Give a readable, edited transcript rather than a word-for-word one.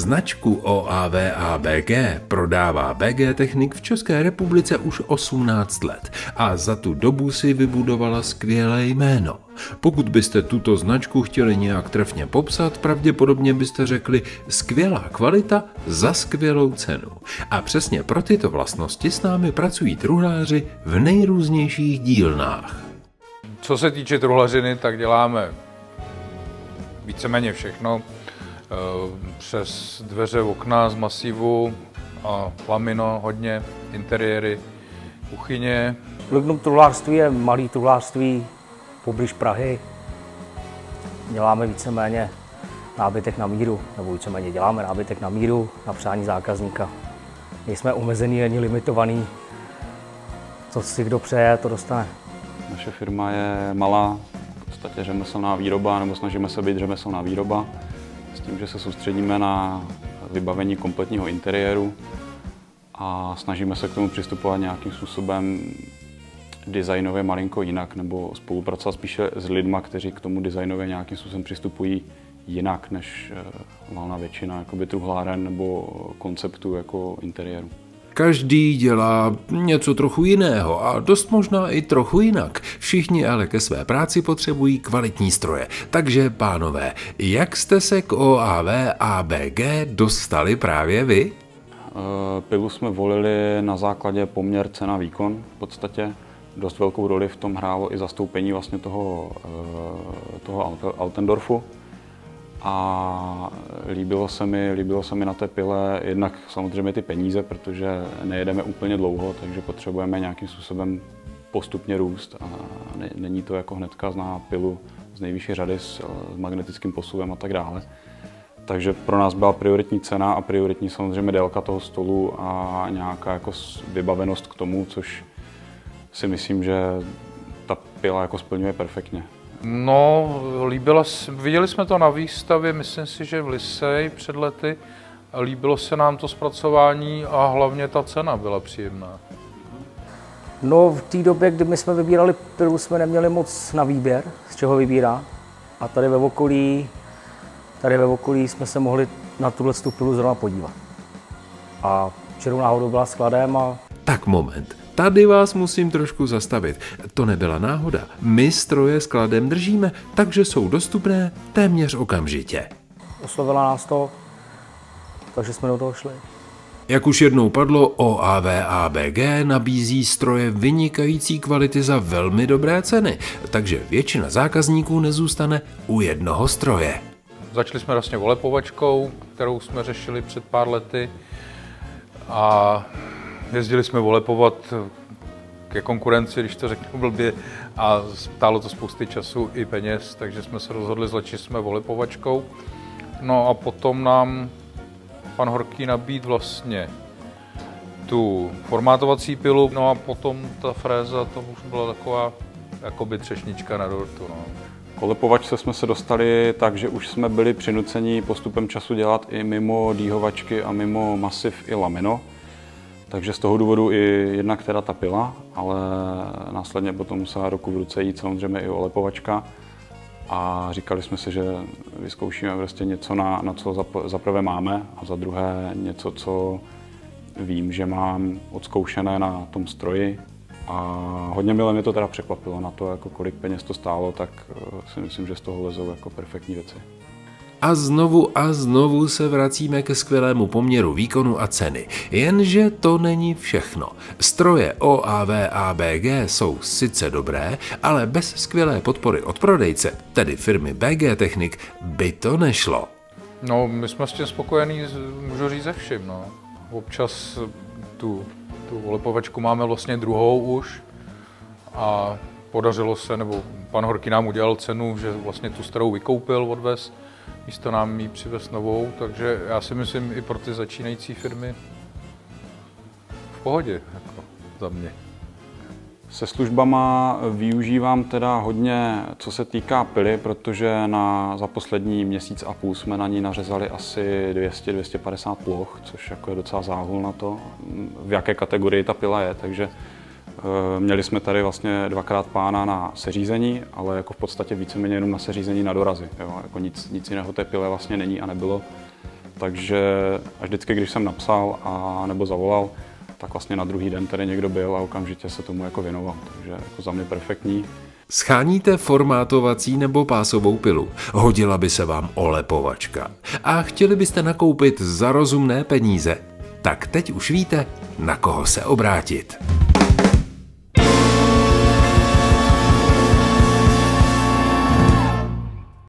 Značku OAV ABG prodává BG Technik v České republice už 18 let a za tu dobu si vybudovala skvělé jméno. Pokud byste tuto značku chtěli nějak trefně popsat, pravděpodobně byste řekli skvělá kvalita za skvělou cenu. A přesně pro tyto vlastnosti s námi pracují truhláři v nejrůznějších dílnách. Co se týče truhlařiny, tak děláme víceméně všechno. Přes dveře, okna z masivu a lamino hodně, interiéry, kuchyně. Lignum truhlářství je malý truhlářství poblíž Prahy. Děláme víceméně nábytek na míru, nebo víceméně děláme nábytek na míru, na přání zákazníka. Nejsme omezení ani limitovaný. Co si kdo přeje, to dostane. Naše firma je malá, v podstatě řemeslná výroba, nebo snažíme se být řemeslná výroba, s tím, že se soustředíme na vybavení kompletního interiéru a snažíme se k tomu přistupovat nějakým způsobem designově malinko jinak, nebo spolupracovat spíše s lidma, kteří k tomu designově nějakým způsobem přistupují jinak než valná většina jakoby truhláren nebo konceptu jako interiéru. Každý dělá něco trochu jiného a dost možná i trochu jinak. Všichni ale ke své práci potřebují kvalitní stroje. Takže pánové, jak jste se k OAV ABG dostali právě vy? Pilu jsme volili na základě poměr cena-výkon v podstatě. Dost velkou roli v tom hrálo i zastoupení vlastně toho Altendorfu. A líbilo se mi na té pile jednak samozřejmě ty peníze, protože nejedeme úplně dlouho, takže potřebujeme nějakým způsobem postupně růst a není to jako hnedka zná pilu z nejvyšší řady s magnetickým posuvem a tak dále. Takže pro nás byla prioritní cena a prioritní samozřejmě délka toho stolu a nějaká jako vybavenost k tomu, což si myslím, že ta pila jako splňuje perfektně. No, viděli jsme to na výstavě, myslím si, že v Lisej před lety. Líbilo se nám to zpracování a hlavně ta cena byla příjemná. No, v té době, kdy my jsme vybírali pilu, jsme neměli moc na výběr, z čeho vybírá. A tady ve okolí jsme se mohli na tuhle pilu zrovna podívat. A čirou náhodou byla skladem a... Tak moment. Tady vás musím trošku zastavit. To nebyla náhoda. My stroje skladem držíme, takže jsou dostupné téměř okamžitě. Oslovila nás to, takže jsme do toho šli. Jak už jednou padlo, OAV ABG nabízí stroje vynikající kvality za velmi dobré ceny, takže většina zákazníků nezůstane u jednoho stroje. Začali jsme vlastně volepovačkou, kterou jsme řešili před pár lety a jezdili jsme volepovat ke konkurenci, když to řeknu blbě, a stálo to spousty času i peněz, takže jsme se rozhodli, zlečit jsme volepovačkou. No a potom nám pan Horký nabídl vlastně tu formátovací pilu, no a potom ta fréza, to už byla taková jakoby třešnička na dortu. No. K volepovačce jsme se dostali tak, že už jsme byli přinuceni postupem času dělat i mimo dýhovačky a mimo masiv i lamino. Takže z toho důvodu i jednak teda ta pila, ale následně potom musela ruku v ruce jít samozřejmě i olepovačka. A říkali jsme si, že vyzkoušíme prostě něco, na co za prvé máme a za druhé něco, co vím, že mám odzkoušené na tom stroji. A hodně mile mě to teda překvapilo na to, jako kolik peněz to stálo, tak si myslím, že z toho lezou jako perfektní věci. A znovu se vracíme ke skvělému poměru výkonu a ceny. Jenže to není všechno. Stroje OAV ABG jsou sice dobré, ale bez skvělé podpory od prodejce, tedy firmy BG Technik, by to nešlo. No, my jsme s tím spokojení, můžu říct ze vším. No. Občas tu volepovačku máme vlastně druhou už a podařilo se, nebo pan Horký nám udělal cenu, že vlastně tu starou vykoupil, odvez, místo nám ji přivez novou, takže já si myslím i pro ty začínající firmy v pohodě, jako za mě. Se službama využívám teda hodně, co se týká pily, protože za poslední měsíc a půl jsme na ní nařezali asi 200-250 ploch, což jako je docela záhul na to, v jaké kategorii ta pila je, takže měli jsme tady vlastně dvakrát pána na seřízení, ale jako v podstatě víceméně jenom na seřízení na dorazy. Jo? Jako nic jiného té pile vlastně není a nebylo. takže až vždycky, když jsem napsal a nebo zavolal, tak vlastně na druhý den tady někdo byl a okamžitě se tomu jako věnoval, takže jako za mě perfektní. Scháníte formátovací nebo pásovou pilu? Hodila by se vám olepovačka. A chtěli byste nakoupit za rozumné peníze? Tak teď už víte, na koho se obrátit.